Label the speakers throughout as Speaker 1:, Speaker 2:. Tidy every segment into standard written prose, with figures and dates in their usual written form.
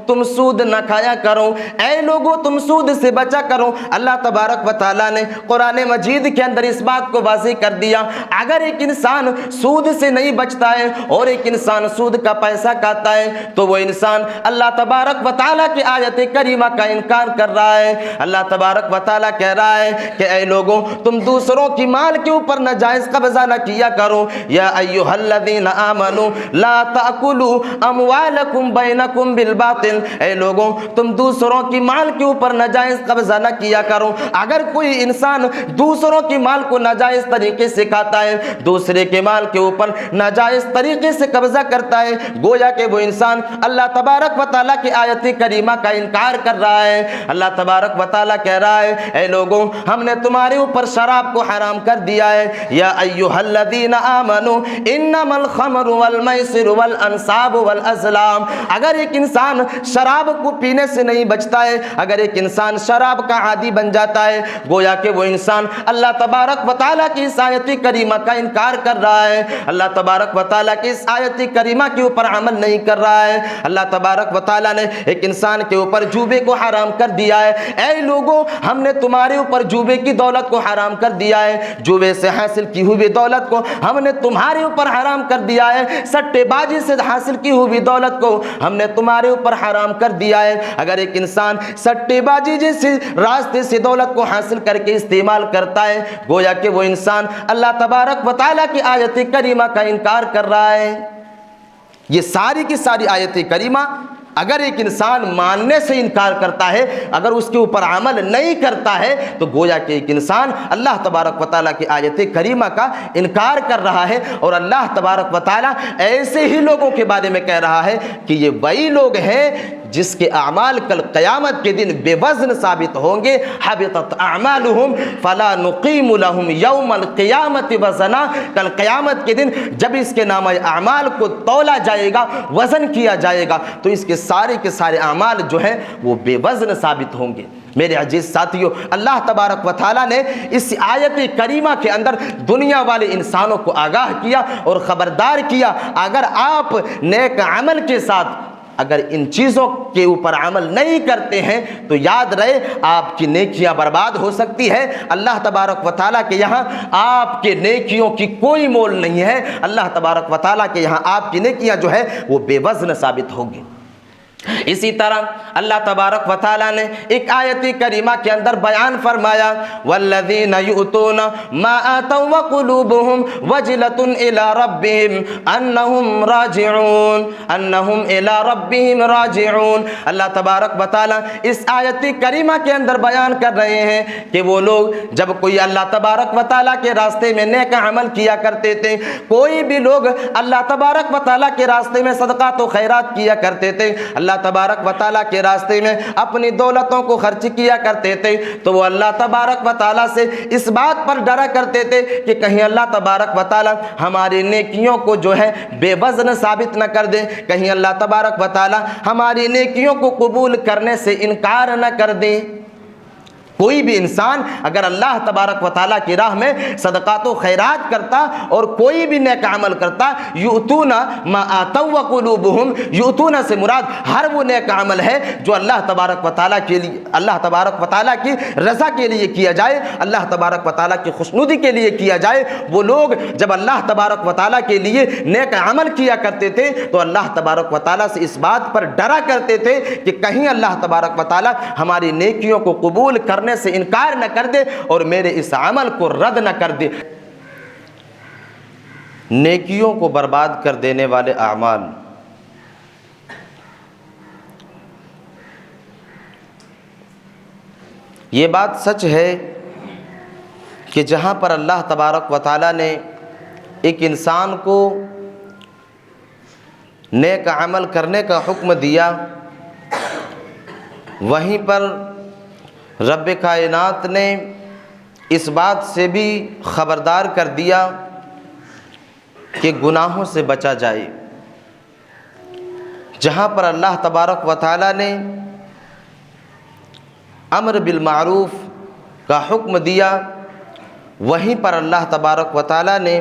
Speaker 1: تم سود نہ کھایا کرو، اے لوگوں تم سود سے بچا کرو۔ اللہ تبارک و تعالیٰ نے قرآن مجید کے اندر اس بات کو واضح کر دیا، اگر ایک انسان سود سے نہیں بچتا ہے اور ایک انسان سود کا پیسہ کھاتا ہے تو وہ انسان اللہ تبارک و تعالیٰ کی آیت کریمہ کا انکار کر رہا ہے۔ اللہ تبارک و تعالیٰ کہہ رہا ہے کہ اے لوگوں تم دوسروں کی مال کے اوپر ناجائز قبضہ نہ کیا کرو، یا ایھا الذین آمنوا لا تأکلوا اموالکم بینکم بالباطل، اے لوگوں تم دوسروں کی مال کے اوپر ناجائز قبضہ نہ کیا کرو۔ اگر کوئی انسان دوسروں کی مال کو ناجائز طریقے سے کھاتا ہے، دوسرے کے مال کے اوپر ناجائز طریقے سے قبضہ کرتا ہے، گویا کہ وہ انسان اللہ تبارک و تعالیٰ کی آیت کریمہ کا انکار کر رہا ہے۔ اللہ تبارک و تعالیٰ کہہ رہا ہے اے لوگوں ہم نے تمہارے اوپر شراب کو حرام کر دیا ہے، یا ایھا الذین آمنوا انما الخمر والمیسر والانصاب والازلام، اگر ایک انسان شراب کو پینے سے نہیں بچتا ہے، اگر ایک انسان شراب کا عادی بن جاتا ہے، گویا کہ وہ انسان اللہ تبارک و تعالیٰ کی اس آیت کریمہ کا انکار کر رہا ہے، اللہ تبارک و تعالیٰ کی اس آیت کریمہ کے اوپر عمل نہیں کر رہا ہے۔ اللہ تبارک و تعالیٰ نے ایک انسان کے اوپر جوبے کو حرام کر دیا ہے، اے لوگوں ہم نے تمہارے اوپر جوبے کی دولت کو حرام کر دیا ہے، جوبے سے حاصل کی ہوئی دولت کو ہم نے تمہارے اوپر حرام کر دیا ہے، سٹے بازی سے حاصل کی ہوئی دولت کو ہم نے تمہارے اوپر حرام کر دیا ہے۔ اگر ایک انسان سٹے بازی جیسے راستے سے دولت کو حاصل کر کے استعمال کرتا ہے، گویا کہ وہ انسان اللہ تبارک و تعالیٰ کی آیت کریمہ کا انکار کر رہا ہے۔ یہ ساری کی ساری آیت کریمہ اگر ایک انسان ماننے سے انکار کرتا ہے، اگر اس کے اوپر عمل نہیں کرتا ہے، تو گویا کہ ایک انسان اللہ تبارک و تعالیٰ کی آیت کریمہ کا انکار کر رہا ہے، اور اللہ تبارک و تعالیٰ ایسے ہی لوگوں کے بارے میں کہہ رہا ہے کہ یہ وہی لوگ ہیں جس کے اعمال کل قیامت کے دن بے وزن ثابت ہوں گے، حبطت اعمالہم فلا نقیم لہم یوم القیامت وزنا، کل قیامت کے دن جب اس کے نامہ اعمال کو تولا جائے گا، وزن کیا جائے گا، تو اس کے سارے اعمال جو ہیں وہ بے وزن ثابت ہوں گے۔ میرے عزیز ساتھیو، اللہ تبارک و تعالیٰ نے اس آیت کریمہ کے اندر دنیا والے انسانوں کو آگاہ کیا اور خبردار کیا، اگر آپ نیک عمل کے ساتھ اگر ان چیزوں کے اوپر عمل نہیں کرتے ہیں تو یاد رہے آپ کی نیکیاں برباد ہو سکتی ہے۔ اللہ تبارک و تعالیٰ کے یہاں آپ کے نیکیوں کی کوئی مول نہیں ہے، اللہ تبارک و تعالیٰ کے یہاں آپ کی نیکیاں جو ہے وہ بے وزن ثابت ہوگی۔ اسی طرح اللہ تبارک و تعالیٰ نے ایک آیت کریمہ کے اندر بیان فرمایا والذین یؤتون ما آتوا وقلوبهم وجلۃ الی ربهم انہم الی ربهم راجعون۔ اللہ تبارک و تعالیٰ اس آیت کریمہ کے اندر بیان کر رہے ہیں کہ وہ لوگ جب کوئی اللہ تبارک و تعالیٰ کے راستے میں نیک عمل کیا کرتے تھے، کوئی بھی لوگ اللہ تبارک و تعالیٰ کے راستے میں صدقات و خیرات کیا کرتے تھے، اللہ تبارک و تعالیٰ کے راستے میں اپنی دولتوں کو خرچ کیا کرتے تھے، تو وہ اللہ تبارک و تعالیٰ سے اس بات پر ڈرا کرتے تھے کہ کہیں اللہ تبارک و تعالیٰ ہماری نیکیوں کو جو ہے بے وزن ثابت نہ کر دے، کہیں اللہ تبارک و تعالیٰ ہماری نیکیوں کو قبول کرنے سے انکار نہ کر دے۔ کوئی بھی انسان اگر اللہ تبارک و تعالیٰ کی راہ میں صدقات و خیرات کرتا اور کوئی بھی نیک عمل کرتا، یؤتون ما آتوا وقلوبهم، یؤتون سے مراد ہر وہ نیک عمل ہے جو اللہ تبارک و تعالیٰ کے لیے، اللہ تبارک و تعالیٰ کی رضا کے لیے کیا جائے، اللہ تبارک و تعالیٰ کی خوشنودی کے لیے کیا جائے۔ وہ لوگ جب اللہ تبارک و تعالیٰ کے لیے نیک عمل کیا کرتے تھے تو اللہ تبارک و تعالیٰ سے اس بات پر ڈرا کرتے تھے کہ کہیں اللہ تبارک و تعالیٰ ہماری نیکیوں کو قبول کرنے سے انکار نہ کر دے اور میرے اس عمل کو رد نہ کر دے۔ نیکیوں کو برباد کر دینے والے اعمال، یہ بات سچ ہے کہ جہاں پر اللہ تبارک و تعالیٰ نے ایک انسان کو نیک عمل کرنے کا حکم دیا، وہیں پر رب کائنات نے اس بات سے بھی خبردار کر دیا کہ گناہوں سے بچا جائے۔ جہاں پر اللہ تبارک و تعالیٰ نے امر بالمعروف کا حکم دیا، وہیں پر اللہ تبارک و تعالیٰ نے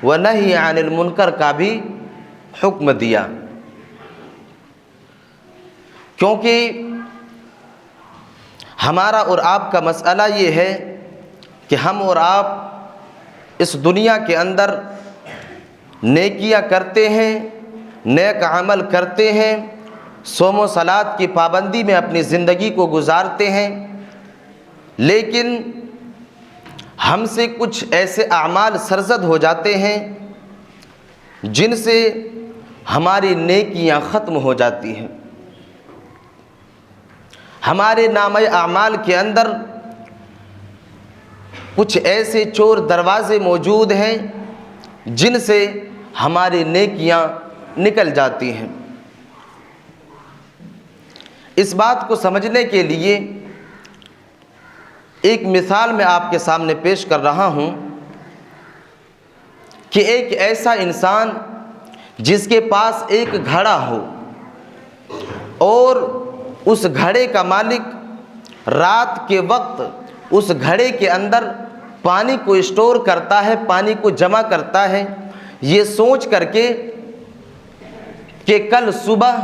Speaker 1: ونہی عن المنکر کا بھی حکم دیا۔ کیونکہ ہمارا اور آپ کا مسئلہ یہ ہے کہ ہم اور آپ اس دنیا کے اندر نیکیاں کرتے ہیں، نیک عمل کرتے ہیں، صوم و صلات کی پابندی میں اپنی زندگی کو گزارتے ہیں، لیکن ہم سے کچھ ایسے اعمال سرزد ہو جاتے ہیں جن سے ہماری نیکیاں ختم ہو جاتی ہیں۔ ہمارے نامہ اعمال کے اندر کچھ ایسے چور دروازے موجود ہیں جن سے ہماری نیکیاں نکل جاتی ہیں۔ اس بات کو سمجھنے کے لیے ایک مثال میں آپ کے سامنے پیش کر رہا ہوں کہ ایک ایسا انسان جس کے پاس ایک گھڑا ہو اور اس گھڑے کا مالک رات کے وقت اس گھڑے کے اندر پانی کو اسٹور کرتا ہے، پانی کو جمع کرتا ہے، یہ سوچ کر کے کہ کل صبح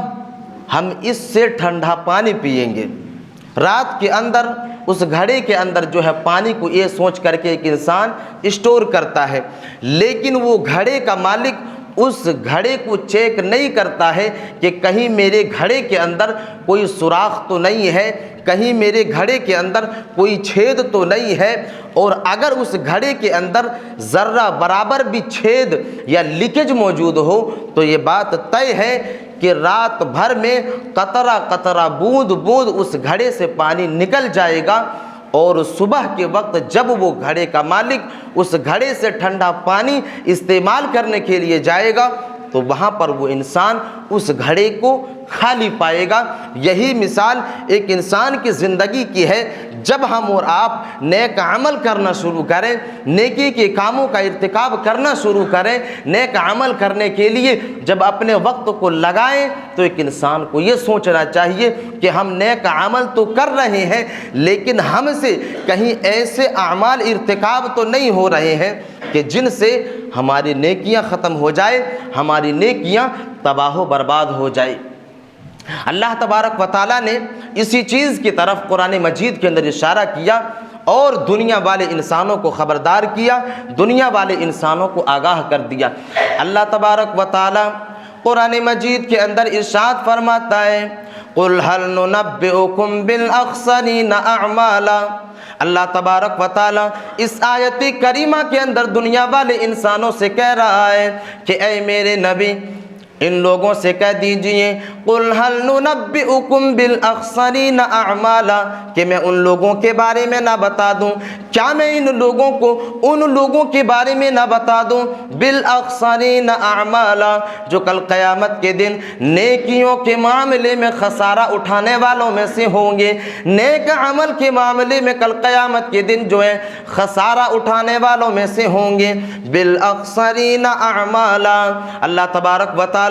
Speaker 1: ہم اس سے ٹھنڈا پانی پئیں گے۔ رات کے اندر اس گھڑے کے اندر جو ہے پانی کو یہ سوچ کر کے ایک انسان اسٹور کرتا ہے، لیکن وہ گھڑے کا مالک اس گھڑے کو چیک نہیں کرتا ہے کہ کہیں میرے گھڑے کے اندر کوئی سوراخ تو نہیں ہے، کہیں میرے گھڑے کے اندر کوئی چھید تو نہیں ہے، اور اگر اس گھڑے کے اندر ذرہ برابر بھی چھید یا لیکیج موجود ہو تو یہ بات طے ہے کہ رات بھر میں قطرہ قطرہ بوند بوند اس گھڑے سے پانی نکل جائے گا، اور صبح کے وقت جب وہ گھڑے کا مالک اس گھڑے سے ٹھنڈا پانی استعمال کرنے کے لیے جائے گا تو وہاں پر وہ انسان اس گھڑے کو خالی پائے گا۔ یہی مثال ایک انسان کی زندگی کی ہے۔ جب ہم اور آپ نیک عمل کرنا شروع کریں، نیکی کے کاموں کا ارتکاب کرنا شروع کریں، نیک عمل کرنے کے لیے جب اپنے وقت کو لگائیں تو ایک انسان کو یہ سوچنا چاہیے کہ ہم نیک عمل تو کر رہے ہیں، لیکن ہم سے کہیں ایسے اعمال ارتکاب تو نہیں ہو رہے ہیں کہ جن سے ہماری نیکیاں ختم ہو جائے، ہماری نیکیاں تباہ و برباد ہو جائے۔ اللہ تبارک و تعالیٰ نے اسی چیز کی طرف قرآن مجید کے اندر اشارہ کیا اور دنیا والے انسانوں کو خبردار کیا، دنیا والے انسانوں کو آگاہ کر دیا۔ اللہ تبارک و تعالیٰ قرآن مجید کے اندر ارشاد فرماتا ہے قُلْ هَلْ نُنَبِّئُكُمْ بِالْأَخْسَرِينَ أَعْمَالًا۔ اللہ تبارک و تعالیٰ اس آیت کریمہ کے اندر دنیا والے انسانوں سے کہہ رہا ہے کہ اے میرے نبی ان لوگوں سے کہہ دیجئے قُلْ هَلْ نُنَبِّئُكُمْ بِالْأَخْسَرِينَ أَعْمَالًا کہ میں ان لوگوں کے بارے میں نہ بتا دوں، کیا میں ان لوگوں کو ان لوگوں کے بارے میں نہ بتا دوں بالأخسرین اعمالا جو کل قیامت کے دن نیکیوں کے معاملے میں خسارہ اٹھانے والوں میں سے ہوں گے، نیک عمل کے معاملے میں کل قیامت کے دن جو ہے خسارہ اٹھانے والوں میں سے ہوں گے۔ بالأخسرین اعمالا اللہ تبارک و تعالی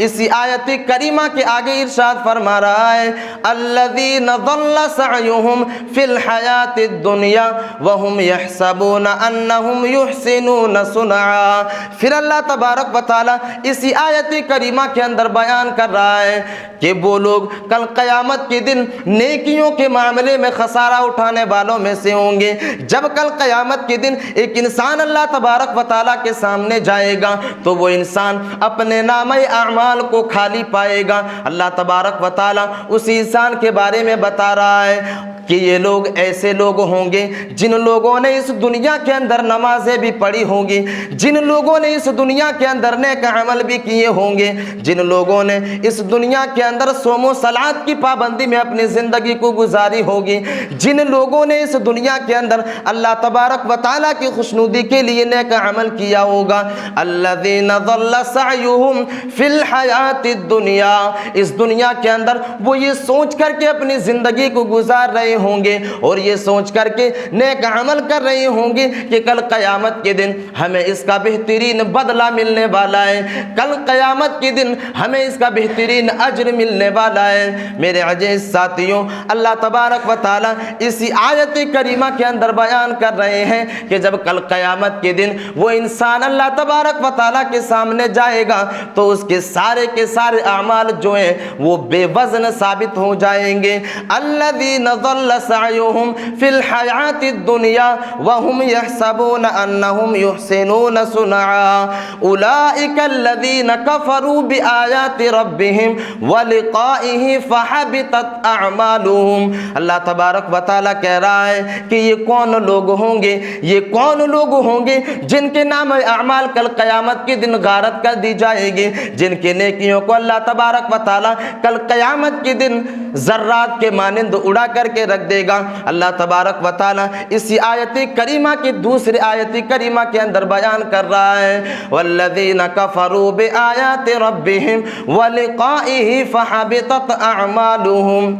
Speaker 1: اسی آیت کریمہ کے آگے ارشاد فرما رہا ہے الذین ضل سعیہم فی الحیات الدنیا وہم یحسبون انہم یحسنون صنعا۔ پھر اللہ تبارک و تعالی اسی آیت کریمہ کے اندر بیان کر رہا ہے کہ وہ لوگ کل قیامت کے دن نیکیوں کے معاملے میں خسارہ اٹھانے والوں میں سے ہوں گے۔ جب کل قیامت کے دن ایک انسان اللہ تبارک و تعالی کے سامنے جائے گا تو وہ انسان اپنے نامہ اعمال کو خالی پائے گا۔ اللہ تبارک و تعالی اسی انسان کے بارے میں بتا رہا ہے کہ یہ لوگ ایسے لوگ ہوں گے جن لوگوں نے اس دنیا کے اندر نمازیں بھی پڑھی ہوں گی، جن لوگوں نے اس دنیا کے اندر نیک عمل بھی کیے ہوں گے، جن لوگوں نے اس دنیا کے اندر صوم و صلات کی پابندی میں اپنی زندگی کو گزاری ہوگی، جن لوگوں نے اس دنیا کے اندر اللہ تبارک و تعالیٰ کی خوشنودی کے لیے نیک عمل کیا ہوگا۔ الذین ضل سعیہم فی الحیات الدنیا اس دنیا کے اندر وہ یہ سوچ کر کے اپنی زندگی کو گزار رہے ہوں گے اور یہ سوچ کر کے نیک عمل کر رہے ہوں گے کہ کل قیامت کے دن ہمیں اس کا بہترین بدلہ ملنے والا ہے، کل قیامت کے دن ہمیں اس کا بہترین اجر ملنے والا ہے۔ میرے عزیز ساتھیوں، اللہ تبارک و تعالیٰ اسی آیت کریمہ کے اندر بیان کر رہے ہیں کہ جب کل قیامت کے دن وہ انسان اللہ تبارک و تعالیٰ کے سامنے جائے گا تو اس کے سارے اعمال جو ہیں وہ بے وزن ثابت ہو جائیں گے۔ الذین ضل سعیہم فی الحیات الدنیا وہم یحسبون انہم یحسنون صنعا اولئک الذین کفروا بآیات ربہم ولقائہ فحبطت اعمالہم۔ اللہ تبارک و تعالیٰ کہہ رہا ہے کہ یہ کون لوگ ہوں گے، یہ کون لوگ ہوں گے جن کے نام اعمال کل قیامت کے دن غارت کر دی جائے گی، جن کے نیکیوں کو اللہ تبارک و تعالیٰ کل قیامت کے دن ذرات کے مانند اڑا کر کے رکھ دے گا۔ اللہ تبارک و تعالیٰ اسی آیت کریمہ کی دوسری آیت کریمہ کے اندر بیان کر رہا ہے والذین کفروا بآیات ربہم ولقائہ فحبطت اعمالہم۔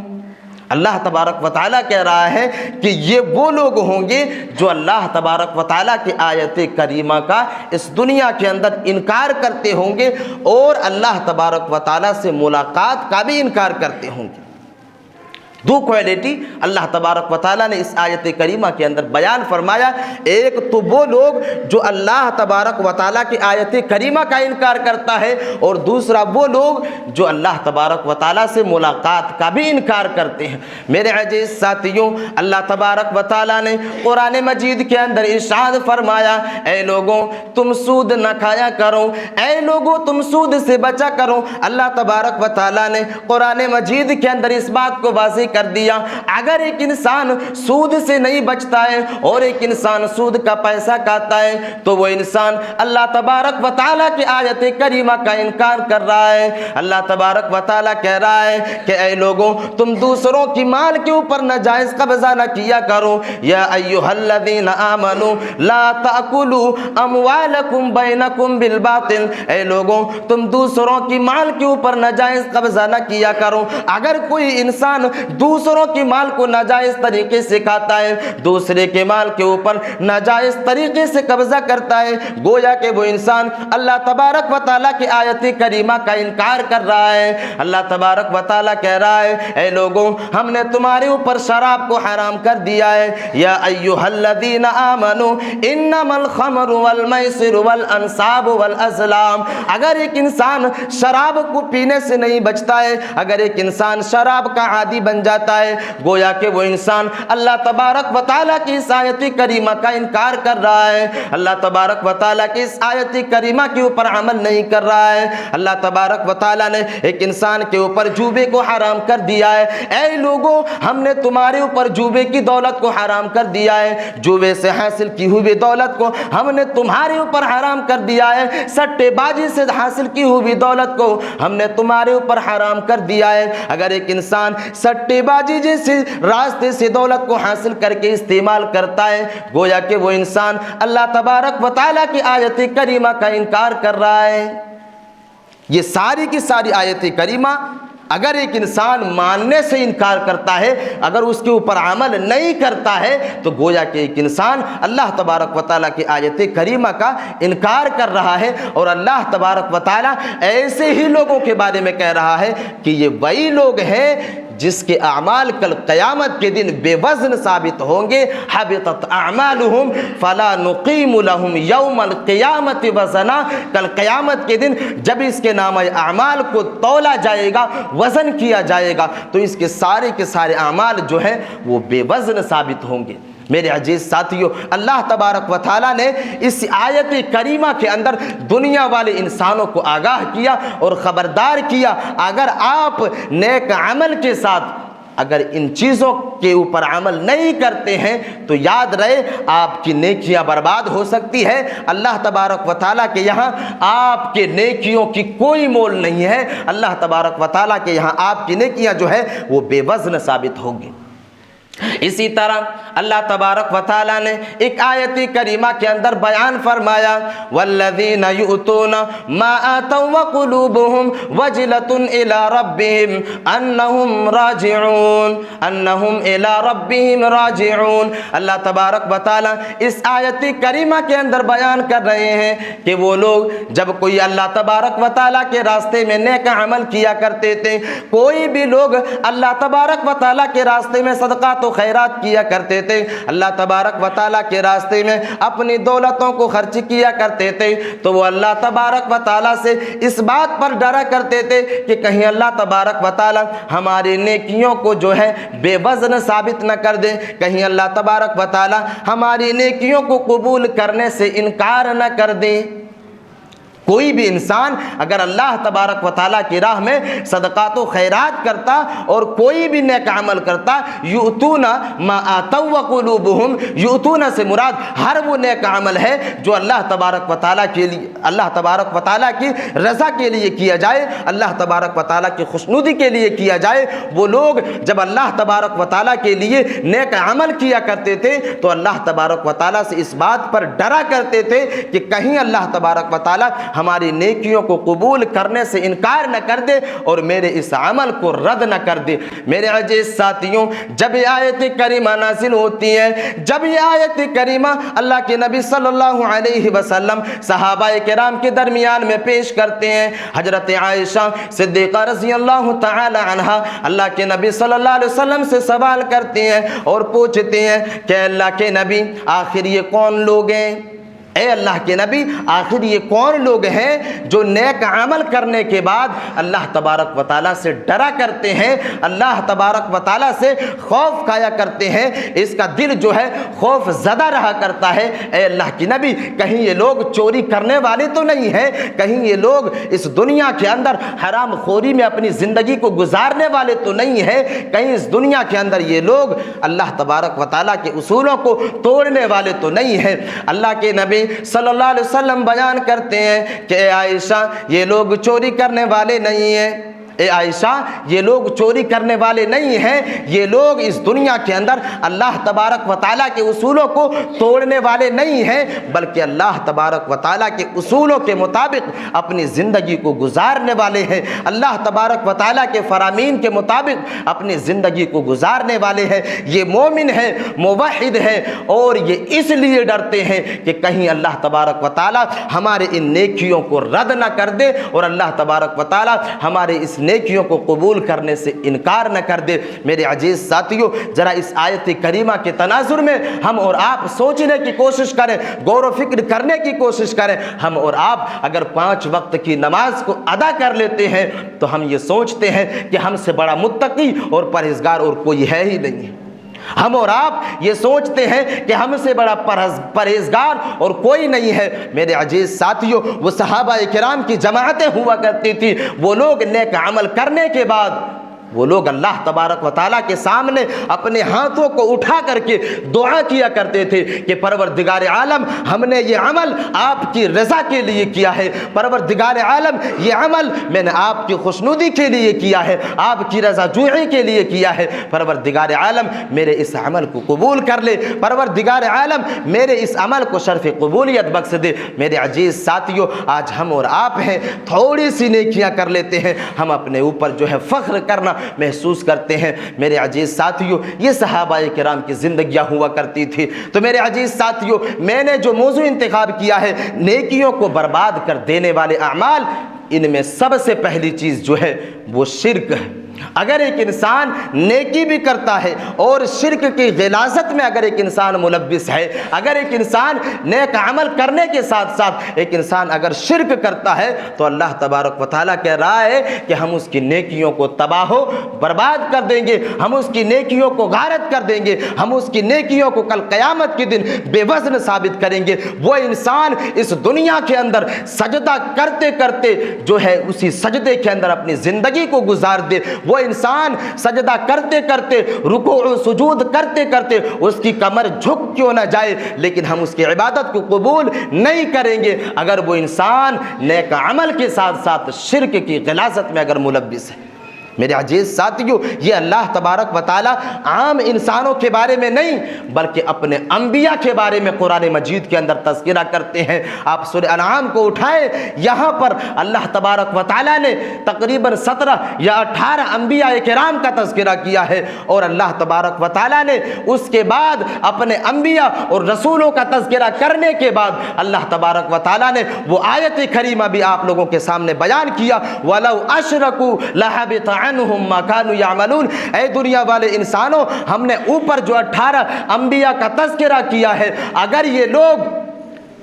Speaker 1: اللہ تبارک و تعالیٰ کہہ رہا ہے کہ یہ وہ لوگ ہوں گے جو اللہ تبارک و تعالیٰ کی آیت کریمہ کا اس دنیا کے اندر انکار کرتے ہوں گے اور اللہ تبارک و تعالیٰ سے ملاقات کا بھی انکار کرتے ہوں گے۔ دو کوالٹی اللہ تبارک و تعالیٰ نے اس آیت کریمہ کے اندر بیان فرمایا۔ ایک تو وہ لوگ جو اللہ تبارک و تعالیٰ کی آیت کریمہ کا انکار کرتا ہے اور دوسرا وہ لوگ جو اللہ تبارک و تعالیٰ سے ملاقات کا بھی انکار کرتے ہیں۔ میرے عزیز ساتھیوں، اللہ تبارک و تعالیٰ نے قرآن مجید کے اندر ارشاد فرمایا اے لوگوں تم سود نہ کھایا کرو، اے لوگوں تم سود سے بچا کرو۔ اللہ تبارک و تعالیٰ نے قرآن مجید کے اندر اس بات کو واضح کر دیا اگر ایک انسان سود سے نہیں بچتا ہے اور ایک انسان سود کا پیسہ کھاتا ہے تو وہ انسان اللہ تبارک و تعالیٰ کی آیت کریمہ کا انکار کر رہا ہے۔ اللہ تبارک و تعالیٰ کہہ رہا ہے کہ اے لوگوں تم دوسروں کی مال کے اوپر ناجائز قبضہ نہ کیا کرو، یا ایھا الذین آمنوا لا تأکلوا اموالکم بینکم بالباطل، اے لوگوں تم دوسروں کی مال کے اوپر ناجائز قبضہ نہ کیا کرو۔ اگر کوئی انسان دوسروں کی مال کو ناجائز طریقے سے کھاتا ہے، دوسرے کے مال کے اوپر ناجائز طریقے سے قبضہ کرتا ہے، گویا کہ وہ انسان اللہ تبارک و تعالیٰ کی آیت کریمہ کا انکار کر رہا ہے۔ اللہ تبارک و تعالیٰ کہہ رہا ہے اے لوگوں ہم نے تمہارے اوپر شراب کو حرام کر دیا ہے، یا ایھا الذین آمنوا انما الخمر والمیسر والانصاب والازلام۔ اگر ایک انسان شراب کو پینے سے نہیں بچتا ہے، اگر ایک انسان شراب کا عادی بن جاتا ہے، گویا کہ وہ انسان اللہ تبارک و تعالیٰ کی اس آیت کریمہ کا انکار کر رہا ہے، اللہ تبارک و تعالیٰ کی اس آیت کریمہ کے اوپر عمل نہیں کر رہا ہے۔ اللہ تبارک و تعالیٰ نے ایک انسان کے اوپر جوبے کو حرام کر دیا ہے، اے لوگوں ہم نے تمہارے اوپر جوبے کی دولت کو حرام کر دیا ہے، جوبے سے حاصل کی ہوئی دولت کو ہم نے تمہارے اوپر حرام کر دیا ہے، سٹے بازی سے حاصل کی ہوئی دولت کو ہم نے تمہارے اوپر حرام کر دیا ہے۔ اگر ایک انسان سٹے بازی جیسے راستے سے دولت کو حاصل کر کے استعمال کرتا ہے، گویا کہ وہ انسان اللہ تبارک و تعالیٰ کی آیت کریمہ کا انکار کر رہا ہے۔ یہ ساری کی ساری آیت کریمہ اگر ایک انسان ماننے سے انکار کرتا ہے، اگر اس کے اوپر عمل نہیں کرتا ہے، تو گویا کہ ایک انسان اللہ تبارک و تعالیٰ کی آیت کریمہ کا انکار کر رہا ہے، اور اللہ تبارک و تعالیٰ ایسے ہی لوگوں کے بارے میں کہہ رہا ہے کہ یہ وہی لوگ ہیں جس کے اعمال کل قیامت کے دن بے وزن ثابت ہوں گے۔ حبطت اعمالہم فلا نقیم لہم یوم القیامت وزنا، کل قیامت کے دن جب اس کے نام اعمال کو تولا جائے گا، وزن کیا جائے گا، تو اس کے سارے اعمال جو ہیں وہ بے وزن ثابت ہوں گے۔ میرے عزیز ساتھیوں، اللہ تبارک و تعالیٰ نے اس آیت کریمہ کے اندر دنیا والے انسانوں کو آگاہ کیا اور خبردار کیا اگر آپ نیک عمل کے ساتھ اگر ان چیزوں کے اوپر عمل نہیں کرتے ہیں تو یاد رہے آپ کی نیکیاں برباد ہو سکتی ہے۔ اللہ تبارک و تعالیٰ کے یہاں آپ کے نیکیوں کی کوئی مول نہیں ہے، اللہ تبارک و تعالیٰ کے یہاں آپ کی نیکیاں جو ہے وہ بے وزن ثابت ہوں گی۔ اسی طرح اللہ تبارک و تعالیٰ نے ایک آیت کریمہ کے اندر بیان فرمایا والذین یؤتون ما آتوا وقلوبہم وجلۃ الی ربہم انہم الی ربہم راجعون۔ اللہ تبارک و تعالیٰ اس آیت کریمہ کے اندر بیان کر رہے ہیں کہ وہ لوگ جب کوئی اللہ تبارک و تعالیٰ کے راستے میں نیک عمل کیا کرتے تھے، کوئی بھی لوگ اللہ تبارک و تعالیٰ کے راستے میں صدقات و خیرات کیا کرتے تھے، اللہ تبارک و تعالیٰ کے راستے میں اپنی دولتوں کو خرچ کیا کرتے تھے، تو وہ اللہ تبارک و تعالیٰ سے اس بات پر ڈرا کرتے تھے کہ کہیں اللہ تبارک و تعالیٰ ہماری نیکیوں کو جو ہے بے وزن ثابت نہ کر دے، کہیں اللہ تبارک و تعالیٰ ہماری نیکیوں کو قبول کرنے سے انکار نہ کر دے۔ کوئی بھی انسان اگر اللہ تبارک و تعالیٰ کی راہ میں صدقات و خیرات کرتا اور کوئی بھی نیک عمل کرتا، یؤتون ما آتوا وقلوبہم، یؤتون سے مراد ہر وہ نیک عمل ہے جو اللہ تبارک و تعالیٰ کے لیے، اللہ تبارک و تعالیٰ کی رضا کے لیے کیا جائے، اللہ تبارک و تعالیٰ کی خوشنودی کے لیے کیا جائے۔ وہ لوگ جب اللہ تبارک و تعالیٰ کے لیے نیک عمل کیا کرتے تھے تو اللہ تبارک و تعالیٰ سے اس بات پر ڈرا کرتے تھے کہ کہیں اللہ تبارک و تعالیٰ ہماری نیکیوں کو قبول کرنے سے انکار نہ کر دے اور میرے اس عمل کو رد نہ کر دے۔ میرے عزیز ساتھیوں، جب یہ آیت کریمہ نازل ہوتی ہے، جب یہ آیت کریمہ اللہ کے نبی صلی اللہ علیہ وسلم صحابہ کرام کے درمیان میں پیش کرتے ہیں، حضرت عائشہ صدیقہ رضی اللہ تعالی عنہا اللہ کے نبی صلی اللہ علیہ وسلم سے سوال کرتے ہیں اور پوچھتے ہیں کہ اللہ کے نبی آخر یہ کون لوگ ہیں؟ اے اللہ کے نبی آخر یہ کون لوگ ہیں جو نیک عمل کرنے کے بعد اللہ تبارک و تعالیٰ سے ڈرا کرتے ہیں، اللہ تبارک و تعالیٰ سے خوف کھایا کرتے ہیں، اس کا دل جو ہے خوف زدہ رہا کرتا ہے۔ اے اللہ کے نبی کہیں یہ لوگ چوری کرنے والے تو نہیں ہیں، کہیں یہ لوگ اس دنیا کے اندر حرام خوری میں اپنی زندگی کو گزارنے والے تو نہیں ہیں، کہیں اس دنیا کے اندر یہ لوگ اللہ تبارک و تعالیٰ کے اصولوں کو توڑنے والے تو نہیں ہیں۔ اللہ کے نبی صلی اللہ علیہ وسلم بیان کرتے ہیں کہ اے عائشہ یہ لوگ چوری کرنے والے نہیں ہیں، اے عائشہ یہ لوگ چوری کرنے والے نہیں ہیں، یہ لوگ اس دنیا کے اندر اللہ تبارک و تعالیٰ کے اصولوں کو توڑنے والے نہیں ہیں، بلکہ اللہ تبارک و تعالیٰ کے اصولوں کے مطابق اپنی زندگی کو گزارنے والے ہیں، اللہ تبارک و تعالیٰ کے فرامین کے مطابق اپنی زندگی کو گزارنے والے ہیں۔ یہ مومن ہے، موحد ہے، اور یہ اس لیے ڈرتے ہیں کہ کہیں اللہ تبارک و تعالیٰ ہمارے ان نیکیوں کو رد نہ کر دے اور اللہ تبارک و تعالیٰ ہمارے اس نیکیوں کو قبول کرنے سے انکار نہ کر دے۔ میرے عزیز ساتھیوں، ذرا اس آیت کریمہ کے تناظر میں ہم اور آپ سوچنے کی کوشش کریں، غور و فکر کرنے کی کوشش کریں۔ ہم اور آپ اگر 5 وقت کی نماز کو ادا کر لیتے ہیں تو ہم یہ سوچتے ہیں کہ ہم سے بڑا متقی اور پرہیزگار اور کوئی ہے ہی نہیں۔ ہم اور آپ یہ سوچتے ہیں کہ ہم سے بڑا پرہیزگار اور کوئی نہیں ہے۔ میرے عزیز ساتھیوں، وہ صحابہ کرام کی جماعتیں ہوا کرتی تھی، وہ لوگ نیک عمل کرنے کے بعد وہ لوگ اللہ تبارک و تعالیٰ کے سامنے اپنے ہاتھوں کو اٹھا کر کے دعا کیا کرتے تھے کہ پروردگار عالم ہم نے یہ عمل آپ کی رضا کے لیے کیا ہے، پروردگار عالم یہ عمل میں نے آپ کی خوشنودی کے لیے کیا ہے، آپ کی رضا جوئی کے لیے کیا ہے، پروردگار عالم میرے اس عمل کو قبول کر لے، پروردگار عالم میرے اس عمل کو شرف قبولیت بخش دے۔ میرے عزیز ساتھیوں، آج ہم اور آپ ہیں تھوڑی سی نیکیاں کر لیتے ہیں، ہم اپنے اوپر جو ہے فخر کرنا محسوس کرتے ہیں۔ میرے عزیز ساتھیوں، یہ صحابہ کرام کی زندگیاں ہوا کرتی تھی۔ تو میرے عزیز ساتھیوں، میں نے جو موضوع انتخاب کیا ہے نیکیوں کو برباد کر دینے والے اعمال، ان میں سب سے پہلی چیز جو ہے وہ شرک ہے۔ اگر ایک انسان نیکی بھی کرتا ہے اور شرک کی غلاظت میں اگر ایک انسان ملبس ہے، اگر ایک انسان نیک عمل کرنے کے ساتھ ساتھ ایک انسان اگر شرک کرتا ہے، تو اللہ تبارک و تعالیٰ کہہ رہا ہے کہ ہم اس کی نیکیوں کو تباہ و برباد کر دیں گے، ہم اس کی نیکیوں کو غارت کر دیں گے، ہم اس کی نیکیوں کو کل قیامت کے دن بے وزن ثابت کریں گے۔ وہ انسان اس دنیا کے اندر سجدہ کرتے کرتے جو ہے اسی سجدے کے اندر اپنی زندگی کو گزار دے، وہ انسان سجدہ کرتے کرتے، رکوع و سجود کرتے کرتے اس کی کمر جھک کیوں نہ جائے، لیکن ہم اس کی عبادت کو قبول نہیں کریں گے اگر وہ انسان نیک عمل کے ساتھ ساتھ شرک کی غلاظت میں اگر ملبس ہے۔ میرے عزیز ساتھیوں، یہ اللہ تبارک و تعالی عام انسانوں کے بارے میں نہیں بلکہ اپنے انبیاء کے بارے میں قرآن مجید کے اندر تذکرہ کرتے ہیں۔ آپ سورہ انعام کو اٹھائیں، یہاں پر اللہ تبارک و تعالی نے تقریباً 17 یا 18 انبیاء کرام کا تذکرہ کیا ہے، اور اللہ تبارک و تعالی نے اس کے بعد اپنے انبیاء اور رسولوں کا تذکرہ کرنے کے بعد اللہ تبارک و تعالی نے وہ آیت کریمہ بھی آپ لوگوں کے سامنے بیان کیا، وَلَوْ أَشْرَكُوا لَحَبِطَ عَنْهُمْ مَا كَانُوا يَعْمَلُونَ۔ اے دنیا والے انسانوں، ہم نے اوپر جو 18 انبیاء کا تذکرہ کیا ہے، اگر یہ لوگ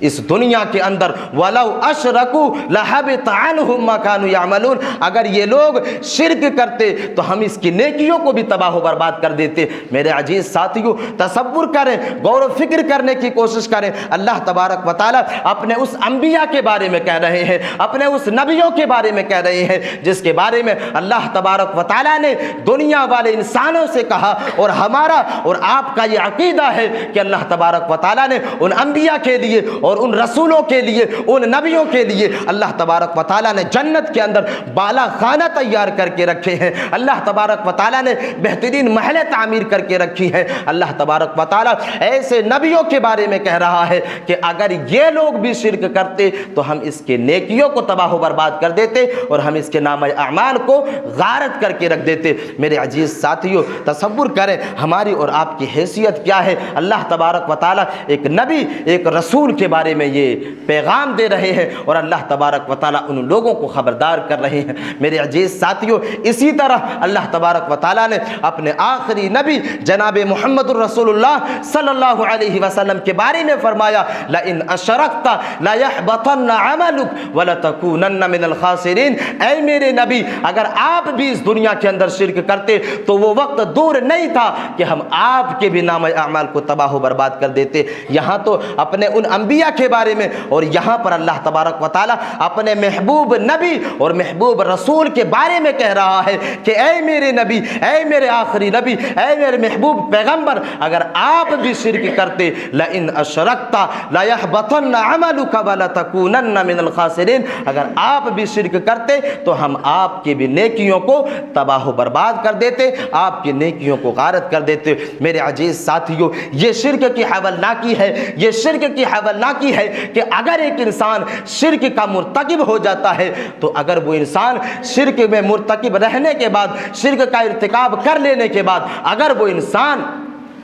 Speaker 1: اس دنیا کے اندر وَلَوْ أَشْرَكُوا لَحَبِطَ عَنْهُمْ مَا كَانُوا يَعْمَلُونَ، اگر یہ لوگ شرک کرتے تو ہم اس کی نیکیوں کو بھی تباہ و برباد کر دیتے۔ میرے عزیز ساتھیوں، تصور کریں، غور و فکر کرنے کی کوشش کریں، اللہ تبارک و تعالی اپنے اس انبیاء کے بارے میں کہہ رہے ہیں، اپنے اس نبیوں کے بارے میں کہہ رہے ہیں جس کے بارے میں اللہ تبارک و تعالی نے دنیا والے انسانوں سے کہا، اور ہمارا اور آپ کا یہ عقیدہ ہے کہ اللہ تبارک و تعالی نے ان انبیاء کے لیے اور ان رسولوں کے لیے، ان نبیوں کے لیے اللہ تبارک و تعالی نے جنت کے اندر بالا خانہ تیار کر کے رکھے ہیں، اللہ تبارک و تعالی نے بہترین محلیں تعمیر کر کے رکھی ہیں۔ اللہ تبارک و تعالی ایسے نبیوں کے بارے میں کہہ رہا ہے کہ اگر یہ لوگ بھی شرک کرتے تو ہم اس کے نیکیوں کو تباہ و برباد کر دیتے اور ہم اس کے نامہ اعمال کو غارت کر کے رکھ دیتے۔ میرے عزیز ساتھیوں، تصور کریں ہماری اور آپ کی حیثیت کیا ہے۔ اللہ تبارک و تعالی ایک نبی، ایک رسول کے بارے میں یہ پیغام دے رہے ہیں، اور اللہ تبارک و تعالی ان لوگوں کو خبردار کر رہے ہیں۔ میرے عزیز ساتھیوں، اسی طرح اللہ تبارک و تعالی نے اپنے آخری نبی جناب محمد الرسول اللہ صلی اللہ علیہ وسلم کے بارے میں فرمایا، لئن اشرکت لیحبطن عملک ولتکونن من الخاسرین۔ اے میرے نبی، اگر آپ بھی اس دنیا کے اندر شرک کرتے تو وہ وقت دور نہیں تھا کہ ہم آپ کے بھی نام اعمال کو تباہ و برباد کر دیتے۔ یہاں تو اپنے ان انبیاء کے بارے میں، اور یہاں پر اللہ تبارک و تعالی اپنے محبوب نبی اور محبوب رسول کے بارے میں کہہ رہا ہے کہ اے میرے نبی، اے میرے آخری نبی، اے میرے محبوب پیغمبر، اگر آپ بھی شرک کرتے، لئن اشرکت لیحبطن عملک ولتکونن من الخاسرین، اگر آپ بھی شرک کرتے تو ہم آپ کی بھی نیکیوں کو تباہ و برباد کر دیتے، آپ کی نیکیوں کو غارت کر دیتے۔ میرے عزیز ساتھیوں، یہ شرک کی حولناکی ہے، یہ شرک کی حولناکی ہے کہ اگر ایک انسان شرک کا مرتکب ہو جاتا ہے تو اگر وہ انسان شرک میں مرتکب رہنے کے بعد، شرک کا ارتکاب کر لینے کے بعد اگر وہ انسان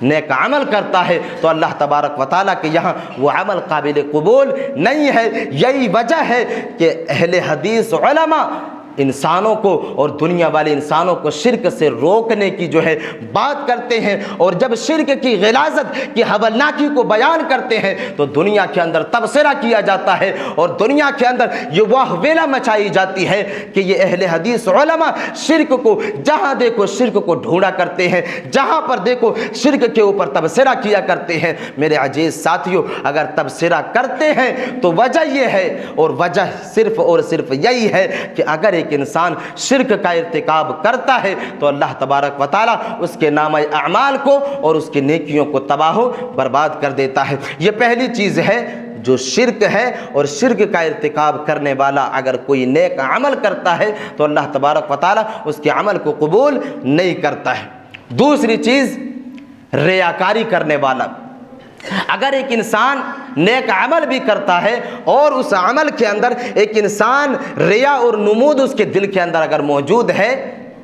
Speaker 1: نیک عمل کرتا ہے تو اللہ تبارک و تعالیٰ کے یہاں وہ عمل قابل قبول نہیں ہے۔ یہی وجہ ہے کہ اہل حدیث علماء انسانوں کو اور دنیا والے انسانوں کو شرک سے روکنے کی جو ہے بات کرتے ہیں، اور جب شرک کی غلاظت کی حولناکی کو بیان کرتے ہیں تو دنیا کے اندر تبصرہ کیا جاتا ہے، اور دنیا کے اندر یہ واہ ویلا مچائی جاتی ہے کہ یہ اہل حدیث علماء شرک کو جہاں دیکھو شرک کو ڈھونڈا کرتے ہیں، جہاں پر دیکھو شرک کے اوپر تبصرہ کیا کرتے ہیں۔ میرے عزیز ساتھیوں، اگر تبصرہ کرتے ہیں تو وجہ یہ ہے، اور وجہ صرف اور صرف یہی ہے کہ اگر ایک انسان شرک کا ارتکاب کرتا ہے تو اللہ تبارک و تعالی اس کے نامہ اعمال کو اور اس کی نیکیوں کو تباہ و برباد کر دیتا ہے۔ یہ پہلی چیز ہے جو شرک ہے، اور شرک کا ارتکاب کرنے والا اگر کوئی نیک عمل کرتا ہے تو اللہ تبارک و تعالی اس کے عمل کو قبول نہیں کرتا ہے۔ دوسری چیز، ریاکاری کرنے والا۔ اگر ایک انسان نیک عمل بھی کرتا ہے اور اس عمل کے اندر ایک انسان ریا اور نمود اس کے دل کے اندر اگر موجود ہے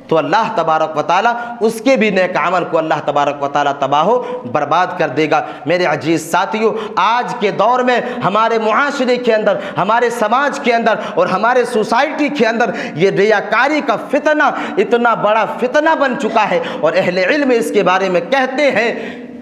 Speaker 1: تو اللہ تبارک و تعالیٰ اس کے بھی نیک عمل کو اللہ تبارک و تعالیٰ تباہ و برباد کر دے گا۔ میرے عزیز ساتھیوں، آج کے دور میں ہمارے معاشرے کے اندر، ہمارے سماج کے اندر اور ہمارے سوسائٹی کے اندر یہ ریاکاری کا فتنہ اتنا بڑا فتنہ بن چکا ہے، اور اہل علم اس کے بارے میں کہتے ہیں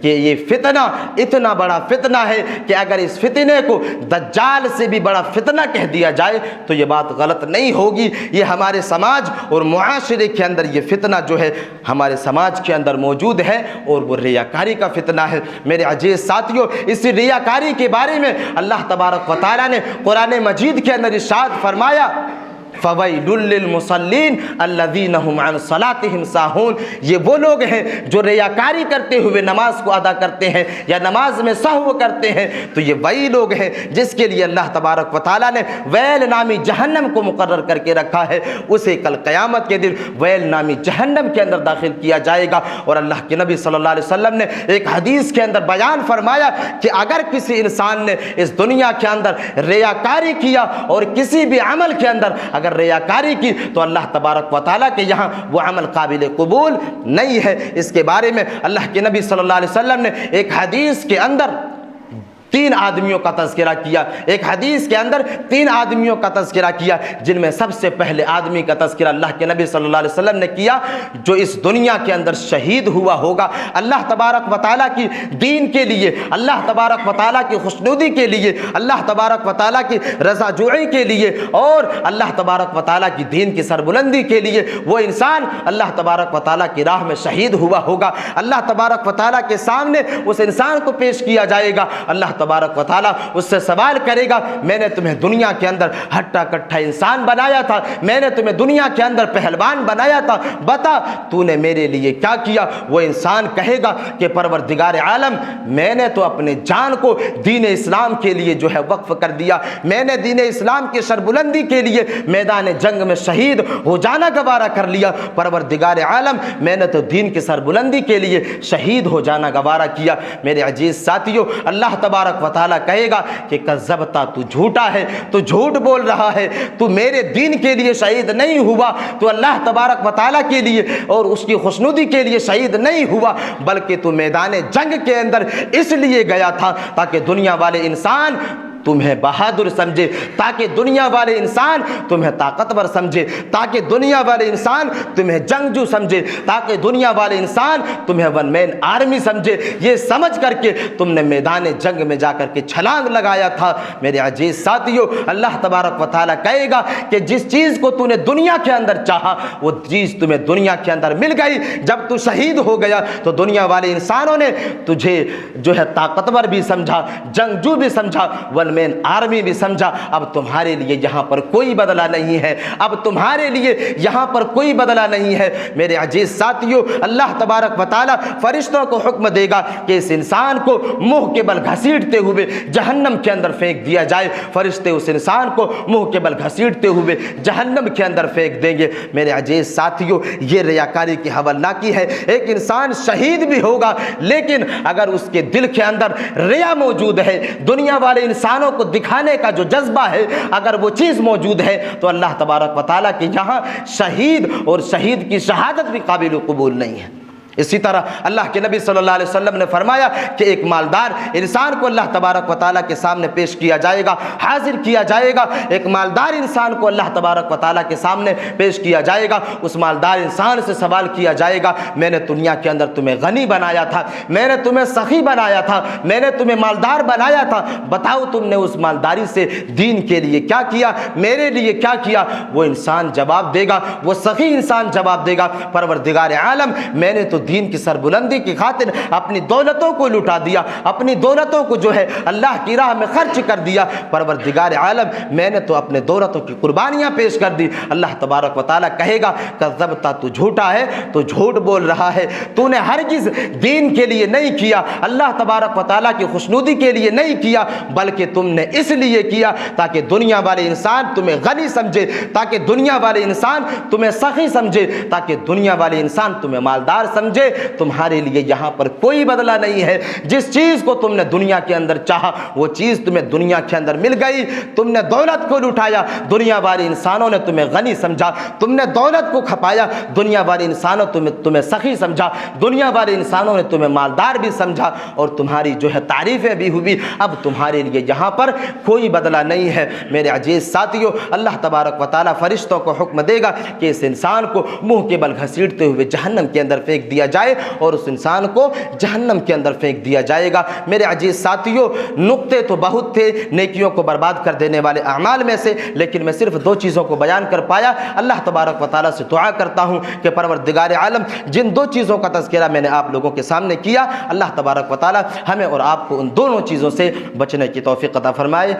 Speaker 1: کہ یہ فتنہ اتنا بڑا فتنہ ہے کہ اگر اس فتنے کو دجال سے بھی بڑا فتنہ کہہ دیا جائے تو یہ بات غلط نہیں ہوگی۔ یہ ہمارے سماج اور معاشرے کے اندر یہ فتنہ جو ہے ہمارے سماج کے اندر موجود ہے، اور وہ ریاکاری کا فتنہ ہے۔ میرے عزیز ساتھیوں، اس ریاکاری کے بارے میں اللہ تبارک و تعالیٰ نے قرآن مجید کے اندر ارشاد فرمایا فویل للمصلین الذین هم عن صلاتهم ساہون، یہ وہ لوگ ہیں جو ریاکاری کرتے ہوئے نماز کو ادا کرتے ہیں یا نماز میں سہو کرتے ہیں، تو یہ وہی لوگ ہیں جس کے لیے اللہ تبارک و تعالیٰ نے ویل نامی جہنم کو مقرر کر کے رکھا ہے۔ اسے کل قیامت کے دن ویل نامی جہنم کے اندر داخل کیا جائے گا۔ اور اللہ کے نبی صلی اللہ علیہ وسلم نے ایک حدیث کے اندر بیان فرمایا کہ اگر کسی انسان نے اس دنیا کے اندر ریاکاری کیا اور کسی بھی عمل کے اندر اگر ریاکاری کی تو اللہ تبارک و تعالیٰ کے یہاں وہ عمل قابل قبول نہیں ہے۔ اس کے بارے میں اللہ کے نبی صلی اللہ علیہ وسلم نے ایک حدیث کے اندر 3 آدمیوں کا تذکرہ کیا، ایک حدیث کے اندر 3 آدمیوں کا تذکرہ کیا، جن میں سب سے پہلے آدمی کا تذکرہ اللہ کے نبی صلی اللہ علیہ وسلم نے کیا جو اس دنیا کے اندر شہید ہوا ہوگا اللہ تبارک و تعالیٰ کی دین کے لیے، اللہ تبارک و تعالیٰ کی خوشنودی کے لیے، اللہ تبارک و تعالیٰ کی رضا جوئی کے لیے اور اللہ تبارک و تعالیٰ کی دین کی سربلندی کے لیے وہ انسان اللہ تبارک و تعالیٰ کی راہ میں شہید ہوا ہوگا۔ اللہ تبارک و تعالیٰ کے سامنے اس انسان کو پیش کیا جائے گا، اللہ تبارک و تعالیٰ اس سے سوال کرے گا، میں نے تمہیں دنیا کے اندر ہٹا کٹھا انسان بنایا تھا، میں نے تمہیں دنیا کے اندر پہلوان بنایا تھا، بتا تو نے میرے لیے کیا کیا؟ وہ انسان کہے گا کہ پروردگار عالم، میں نے تو اپنے جان کو دین اسلام کے لیے جو ہے وقف کر دیا، میں نے دین اسلام کی سربلندی کے لیے میدان جنگ میں شہید ہو جانا گوارا کر لیا، پروردگار عالم میں نے تو دین کی سربلندی کے لیے شہید ہو جانا گوارا کیا۔ میرے عزیز ساتھیو، اللہ تبارک و تعالیٰ کہے گا کہ کذبتا، تو جھوٹا ہے، تو جھوٹ بول رہا ہے، تو میرے دین کے لیے شہید نہیں ہوا، تو اللہ تبارک و تعالیٰ کے لیے اور اس کی خوشنودی کے لیے شہید نہیں ہوا، بلکہ تو میدان جنگ کے اندر اس لیے گیا تھا تاکہ دنیا والے انسان تمہیں بہادر سمجھے، تاکہ دنیا والے انسان تمہیں طاقتور سمجھے، تاکہ دنیا والے انسان تمہیں جنگجو سمجھے، تاکہ دنیا والے انسان تمہیں ون مین آرمی سمجھے۔ یہ سمجھ کر کے تم نے میدان جنگ میں جا کر کے چھلانگ لگایا تھا۔ میرے عزیز ساتھیو، اللہ تبارک و تعالیٰ کہے گا کہ جس چیز کو تو نے دنیا کے اندر چاہا وہ چیز تمہیں دنیا کے اندر مل گئی۔ جب تو شہید ہو گیا تو دنیا والے انسانوں نے تجھے جو ہے طاقتور بھی سمجھا، جنگجو بھی سمجھا، ون مین آرمی بھی سمجھا۔ اب تمہارے لیے یہاں پر کوئی بدلہ نہیں ہے، اب تمہارے لیے یہاں پر کوئی بدلہ نہیں ہے۔ میرے عزیز ساتھیو، اللہ تبارک و تعالیٰ فرشتوں کو حکم دے گا کہ اس انسان کو منہ کے بل گھسیٹتے ہوئے جہنم کے اندر پھینک دیا جائے۔ فرشتے اس انسان کو منہ کے بل گھسیٹتے ہوئے جہنم کے اندر پھینک دیں گے۔ میرے عزیز ساتھیو، یہ ریاکاری کی حوالناکی ہے۔ ایک انسان شہید بھی ہوگا لیکن اگر اس کے دل کے اندر ریا موجود ہے، دنیا والے انسانوں کو دکھانے کا جو جذبہ ہے، اگر وہ چیز موجود ہے تو اللہ تبارک و تعالیٰ کے یہاں شہید اور شہید کی شہادت بھی قابل قبول نہیں ہے۔ اسی طرح اللہ کے نبی صلی اللہ علیہ وسلم نے فرمایا کہ ایک مالدار انسان کو اللہ تبارک و تعالیٰ کے سامنے پیش کیا جائے گا، حاضر کیا جائے گا۔ ایک مالدار انسان کو اللہ تبارک و تعالیٰ کے سامنے پیش کیا جائے گا۔ اس مالدار انسان سے سوال کیا جائے گا، میں نے دنیا کے اندر تمہیں غنی بنایا تھا، میں نے تمہیں سخی بنایا تھا، میں نے تمہیں مالدار بنایا تھا، بتاؤ تم نے اس مالداری سے دین کے لیے کیا کیا، میرے لیے کیا کیا؟ وہ انسان جواب دے گا، وہ سخی انسان جواب دے گا، پروردگار عالم میں نے تو دین کی سربلندی کی خاطر اپنی دولتوں کو لٹا دیا، اپنی دولتوں کو جو ہے اللہ کی راہ میں خرچ کر دیا، پروردگار عالم میں نے تو اپنے دولتوں کی قربانیاں پیش کر دی۔ اللہ تبارک و تعالیٰ کہے گا کذبتا، تو جھوٹا ہے، تو جھوٹ بول رہا ہے، تو نے ہرگز دین کے لیے نہیں کیا، اللہ تبارک و تعالیٰ کی خوشنودی کے لیے نہیں کیا، بلکہ تم نے اس لیے کیا تاکہ دنیا والے انسان تمہیں غنی سمجھے، تاکہ دنیا والے انسان تمہیں سخی سمجھے، تاکہ دنیا والے انسان تمہیں مالدار سمجھے۔ تمہارے لیے یہاں پر کوئی بدلہ نہیں ہے۔ جس چیز کو تم نے دنیا کے اندر چاہا وہ چیز تمہیں دنیا کے اندر مل گئی۔ تم نے دولت کو لٹایا، دنیا والے انسانوں نے تمہیں غنی سمجھا، تم نے دولت کو کھپایا، دنیا والے انسانوں تمہیں سخی سمجھا، دنیا والے انسانوں نے تمہیں مالدار بھی سمجھا اور تمہاری جو ہے تعریفیں بھی ہوئی۔ اب تمہارے لیے یہاں پر کوئی بدلہ نہیں ہے۔ میرے عزیز ساتھیو، اللہ تبارک و تعالیٰ فرشتوں کو حکم دے گا کہ اس انسان کو منہ کے بل گھسیٹتے ہوئے جہنم کے اندر پھینک دیا جائے اور اس انسان کو جہنم کے اندر پھینک دیا جائے گا۔ میرے عزیز ساتھیو، نقطے تو بہت تھے نیکیوں کو برباد کر دینے والے اعمال میں سے، لیکن میں صرف 2 چیزوں کو بیان کر پایا۔ اللہ تبارک و تعالیٰ سے دعا کرتا ہوں کہ پروردگار عالم جن 2 چیزوں کا تذکرہ میں نے آپ لوگوں کے سامنے کیا، اللہ تبارک و تعالیٰ ہمیں اور آپ کو ان دونوں چیزوں سے بچنے کی توفیق عطا فرمائے۔